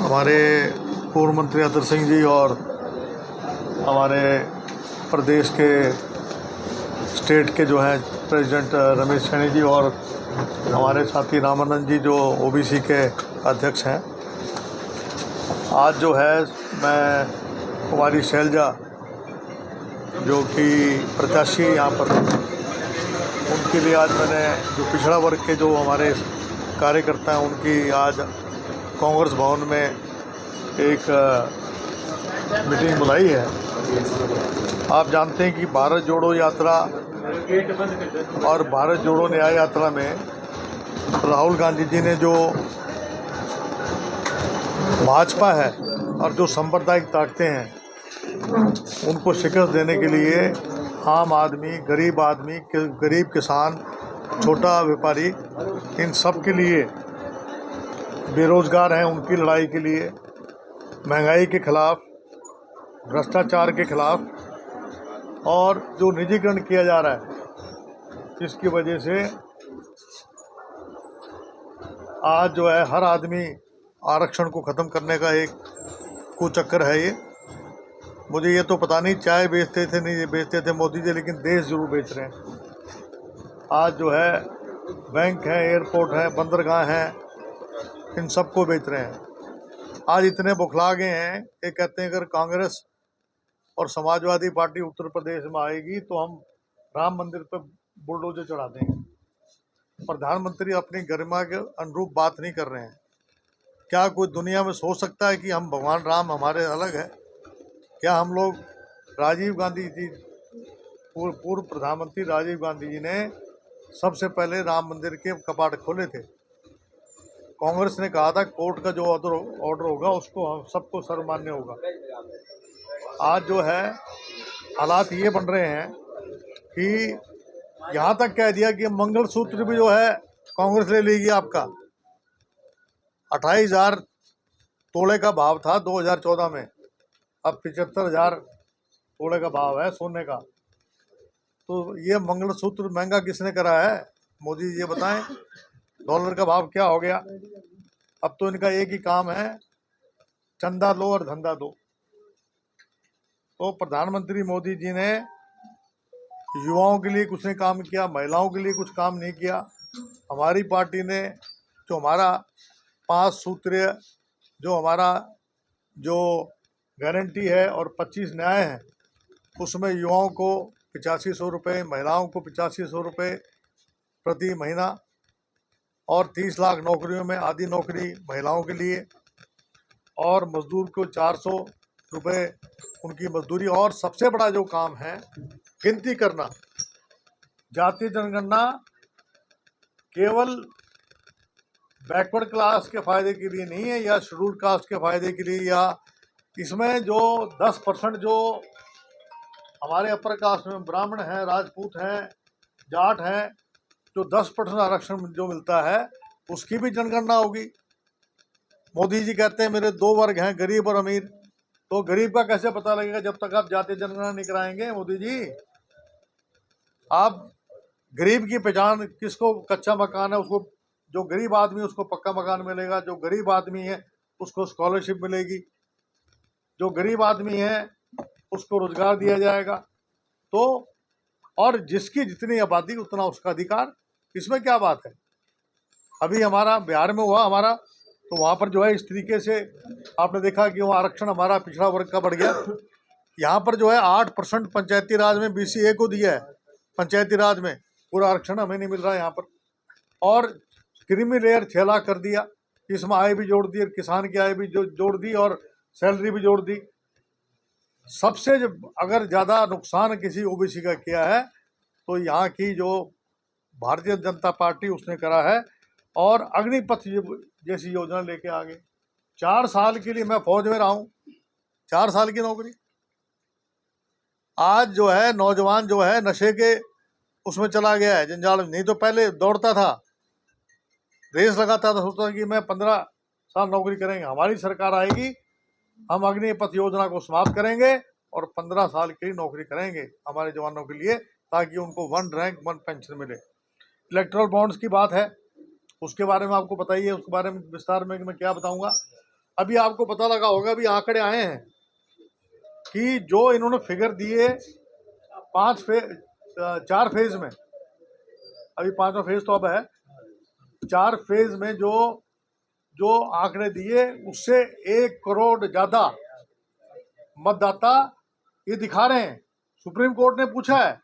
हमारे पूर्व मंत्री अतर सिंह जी और हमारे प्रदेश के स्टेट के जो हैं प्रेसिडेंट रमेश सैनी जी और हमारे साथी रामानंद जी जो ओबीसी के अध्यक्ष हैं, आज जो है मैं कुमारी शैलजा जो कि प्रत्याशी यहाँ पर, उनके लिए आज मैंने जो पिछड़ा वर्ग के जो हमारे कार्यकर्ता हैं उनकी आज कांग्रेस भवन में एक मीटिंग बुलाई है। आप जानते हैं कि भारत जोड़ो यात्रा और भारत जोड़ो न्याय यात्रा में राहुल गांधी जी ने जो भाजपा है और जो सांप्रदायिक ताकतें हैं उनको शिकस्त देने के लिए आम आदमी, गरीब किसान, छोटा व्यापारी, इन सब के लिए, बेरोजगार हैं उनकी लड़ाई के लिए, महंगाई के खिलाफ, भ्रष्टाचार के खिलाफ और जो निजीकरण किया जा रहा है जिसकी वजह से आज जो है हर आदमी आरक्षण को ख़त्म करने का एक कुचक्कर है। ये मुझे ये तो पता नहीं चाय बेचते थे नहीं बेचते थे मोदी जी, लेकिन देश जरूर बेच रहे हैं। आज जो है बैंक हैं, एयरपोर्ट हैं, बंदरगाह हैं, इन सबको बेच रहे हैं। आज इतने बुखला गए हैं कि कहते हैं अगर कांग्रेस और समाजवादी पार्टी उत्तर प्रदेश में आएगी तो हम राम मंदिर पर बुलडोजर चढ़ा देंगे। प्रधानमंत्री अपनी गरिमा के अनुरूप बात नहीं कर रहे हैं। क्या कोई दुनिया में सोच सकता है कि हम भगवान राम हमारे अलग है? क्या हम लोग राजीव गांधी जी, पूर्व प्रधानमंत्री राजीव गांधी जी ने सबसे पहले राम मंदिर के कपाट खोले थे। कांग्रेस ने कहा था कोर्ट का जो ऑर्डर होगा उसको हम सबको सर्वमान्य होगा। आज जो है हालात ये बन रहे हैं कि यहाँ तक कह दिया कि मंगलसूत्र भी जो है कांग्रेस ले लेगी आपका। 28,000 तोले का भाव था 2014 में, अब 75,000 तोले का भाव है सोने का। तो ये मंगलसूत्र महंगा किसने करा है? मोदी जी ये बताएं। डॉलर का भाव क्या हो गया? अब तो इनका एक ही काम है, चंदा लो और धंधा दो। तो प्रधानमंत्री मोदी जी ने युवाओं के लिए कुछ नहीं काम किया, महिलाओं के लिए कुछ काम नहीं किया। हमारी पार्टी ने जो हमारा 5 सूत्रीय जो गारंटी है और 25 न्याय है, उसमें युवाओं को 8500 रुपये, महिलाओं को 8500 रुपये प्रति महीना और 30 लाख नौकरियों में आधी नौकरी महिलाओं के लिए और मजदूर को 400 रुपये उनकी मजदूरी। और सबसे बड़ा जो काम है गिनती करना, जातीय जनगणना केवल बैकवर्ड क्लास के फ़ायदे के लिए नहीं है या शेड्यूल्ड कास्ट के फ़ायदे के लिए, या इसमें जो 10% जो हमारे अपर कास्ट में ब्राह्मण हैं, राजपूत हैं, जाट हैं, जो 10% आरक्षण जो मिलता है उसकी भी जनगणना होगी। मोदी जी कहते हैं मेरे 2 वर्ग हैं, गरीब और अमीर। तो गरीब का कैसे पता लगेगा जब तक आप जातीय जनगणना नहीं कराएंगे? मोदी जी, आप गरीब की पहचान किसको कच्चा मकान है उसको, जो गरीब आदमी है उसको पक्का मकान मिलेगा, जो गरीब आदमी है उसको स्कॉलरशिप मिलेगी, जो गरीब आदमी है उसको रोजगार दिया जाएगा। तो और जिसकी जितनी आबादी उतना उसका अधिकार, इसमें क्या बात है? अभी हमारा बिहार में हुआ हमारा, तो वहाँ पर जो है इस तरीके से आपने देखा कि वहाँ आरक्षण हमारा पिछड़ा वर्ग का बढ़ गया। यहाँ पर जो है 8% पंचायती राज में BCA को दिया है, पंचायती राज में पूरा आरक्षण हमें नहीं मिल रहा है यहाँ पर। और क्रीमी लेयर 6 लाख कर दिया, इसमें आय भी जोड़ दी और किसान की आय भी जोड़ दी और सैलरी भी जोड़ दी। सबसे अगर ज़्यादा नुकसान किसी ओबीसी का किया है तो यहाँ की जो भारतीय जनता पार्टी उसने करा है। और अग्निपथ जैसी योजना लेके आ गए। 4 साल के लिए मैं फौज में रहा हूँ, 4 साल की नौकरी। आज जो है नौजवान जो है नशे के उसमें चला गया है जंजाल। नहीं तो पहले दौड़ता था, रेस लगाता था, सोचता था कि मैं 15 साल नौकरी करेंगे, हमारी सरकार आएगी, हम अग्निपथ योजना को समाप्त करेंगे और 15 साल की नौकरी करेंगे हमारे जवानों के लिए, ताकि उनको 1 रैंक 1 पेंशन मिले। इलेक्ट्रल बॉन्ड्स की बात है, उसके बारे में आपको पता ही है, उसके बारे में विस्तार में मैं क्या बताऊंगा। अभी आपको पता लगा होगा, अभी आंकड़े आए हैं कि जो इन्होंने फिगर दिए 4 फेज में, अभी 5वां फेज तो अब है, 4 फेज में जो जो आंकड़े दिए उससे 1 करोड़ ज्यादा मतदाता ये दिखा रहे हैं। सुप्रीम कोर्ट ने पूछा है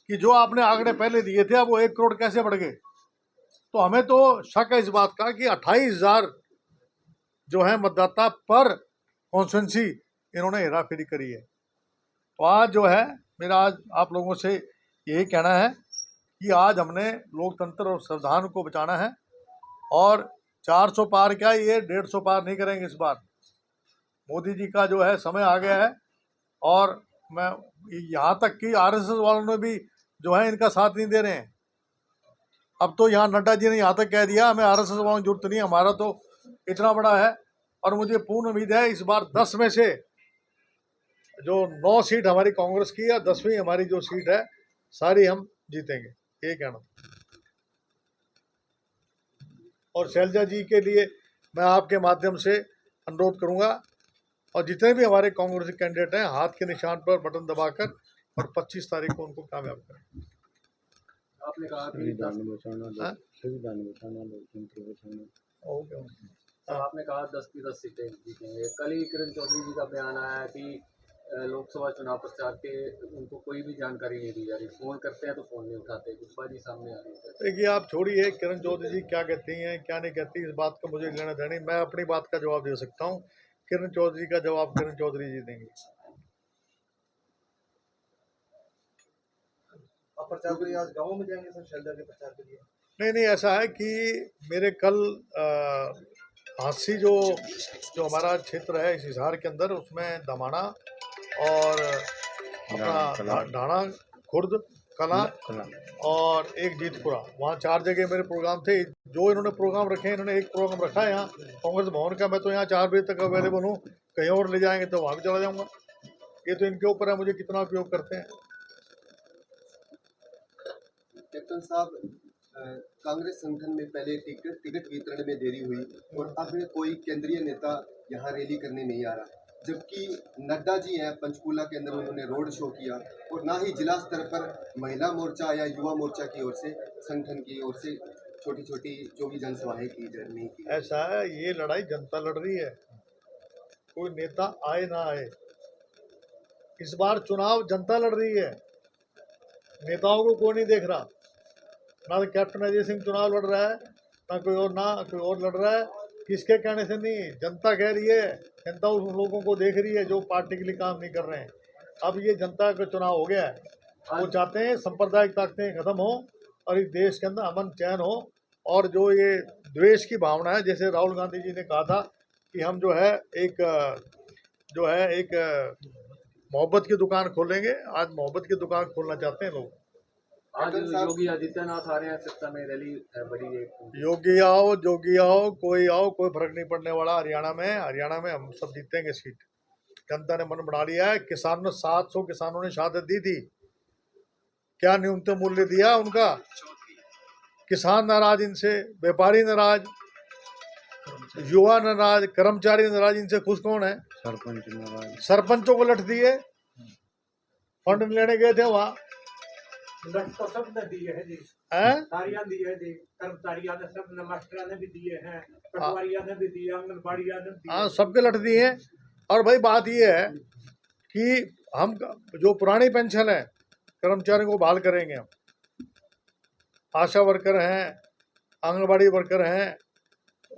कि जो आपने आंकड़े पहले दिए थे अब वो 1 करोड़ कैसे बढ़ गए। तो हमें तो शक है इस बात का कि 28,000 जो है मतदाता पर कॉन्स्टिट्यूंसी इन्होंने हेराफेरी करी है। तो आज जो है मेरा आज आप लोगों से यही कहना है कि आज हमने लोकतंत्र और संविधान को बचाना है और 400 पार क्या, ये 150 पार नहीं करेंगे इस बार। मोदी जी का जो है समय आ गया है और मैं यहाँ तक कि आरएसएस वालों ने भी जो है इनका साथ नहीं दे रहे हैं। अब तो यहाँ नड्डा जी ने यहाँ तक कह दिया हमें आरएसएस वालों की जरूरत नहीं, हमारा तो इतना बड़ा है। और मुझे पूर्ण उम्मीद है इस बार 10 में से जो 9 सीट हमारी कांग्रेस की है, 10वीं हमारी जो सीट है सारी हम जीतेंगे, ये कहना। और शैलजा जी के लिए मैं आपके माध्यम से अनुरोध करूंगा और जितने भी हमारे कांग्रेस कैंडिडेट हैं हाथ के निशान पर बटन दबाकर और 25 तारीख को उनको कामयाब करें। आपने कहा कि आपने कहा 10 की 10 सीटें जीतेंगे। कल ही किरण चौधरी जी का बयान आया कि लोकसभा चुनाव प्रचार के उनको कोई भी जानकारी नहीं दी जा रही, फोन करते हैं तो फोन नहीं उठाते, कुछ बात सामने आ रही है। देखिए आप छोड़िए किरण चौधरी जी क्या कहती हैं क्या नहीं कहती, इस बात का मुझे लेना देना नहीं। मैं अपनी बात का जवाब दे सकता हूँ, किरण चौधरी का जवाब किरण चौधरी जी देंगे। आप प्रचार के लिए आज गाँव में जाएंगे सर, शैलजा के प्रचार के लिए? नहीं, ऐसा है कि मेरे कल हांसी जो हमारा क्षेत्र है इस हिसार के अंदर, उसमें दमाना और अपना ढाणा, खुर्द, कला और एक जीतपुरा, वहाँ 4 जगह मेरे प्रोग्राम थे। जो इन्होंने प्रोग्राम रखे हैं, इन्होंने एक प्रोग्राम रखा है यहाँ कांग्रेस भवन का। मैं तो यहाँ 4 बजे तक अवेलेबल हूँ, कहीं और ले जाएंगे तो वहाँ भी चला जाऊँगा। ये तो इनके ऊपर है मुझे कितना उपयोग करते हैं। कैप्टन साहब, कांग्रेस संगठन में पहले टिकट वितरण में देरी हुई और अब कोई केंद्रीय नेता यहाँ रैली करने नहीं आ रहा, जबकि नड्डा जी हैं पंचकूला के अंदर, उन्होंने रोड शो किया और ना ही जिला स्तर पर महिला मोर्चा या युवा मोर्चा की ओर से, संगठन की ओर से छोटी छोटी जो भी जनसभाएं की नहीं की। ऐसा है, ये लड़ाई जनता लड़ रही है, कोई नेता आए ना आए। इस बार चुनाव जनता लड़ रही है, नेताओं को कोई नहीं देख रहा। ना तो कैप्टन अजय सिंह चुनाव लड़ रहा है, ना कोई और लड़ रहा है। किसके कहने से नहीं, जनता कह रही है। जनता उन लोगों को देख रही है जो पार्टी के लिए काम नहीं कर रहे हैं। अब ये जनता का चुनाव हो गया है, वो चाहते हैं सांप्रदायिक ताकतें खत्म हो और इस देश के अंदर अमन चैन हो। और जो ये द्वेष की भावना है, जैसे राहुल गांधी जी ने कहा था कि हम जो है एक मोहब्बत की दुकान खोलेंगे, आज मोहब्बत की दुकान खोलना चाहते हैं लोग। आज योगी आदित्यनाथ आ रहे हैं सत्ता में, रैली बड़ी है। योगी आओ, कोई फर्क नहीं पड़ने वाला। हरियाणा में हम सब जीतेंगे सीट। जनता ने मन बना लिया है। किसानों ने 700 किसानों ने शहादत दी थी, क्या न्यूनतम मूल्य दिया उनका। किसान नाराज इनसे, व्यापारी नाराज, युवा नाराज, कर्मचारी नाराज। इनसे खुश कौन है? सरपंच नाराज, सरपंचों को लट दिए, फंड लेने गए थे वहाँ। तो सब ने दिए हैं जी, सारियां दिए हैं जी, कर्मचारियों ने, सब ने, मास्टरों ने भी दिए हैं, पटवारियों ने भी दिए, आंगनबाड़ियों ने भी। हाँ, सबके लट दिए हैं। और भाई बात ये है कि हम जो पुरानी पेंशन है कर्मचारियों को बहाल करेंगे। हम आशा वर्कर हैं, आंगनबाड़ी वर्कर हैं,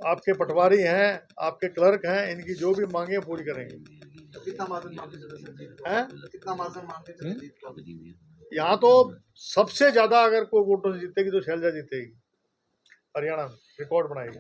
आपके पटवारी हैं, आपके क्लर्क हैं, इनकी जो भी मांगे पूरी करेंगे। तो कितना मार्जिन मांगते हैं? यहाँ तो सबसे ज्यादा अगर कोई वोटों से जीतेगी तो शैलजा जीतेगी, हरियाणा में रिकॉर्ड बनाएगी।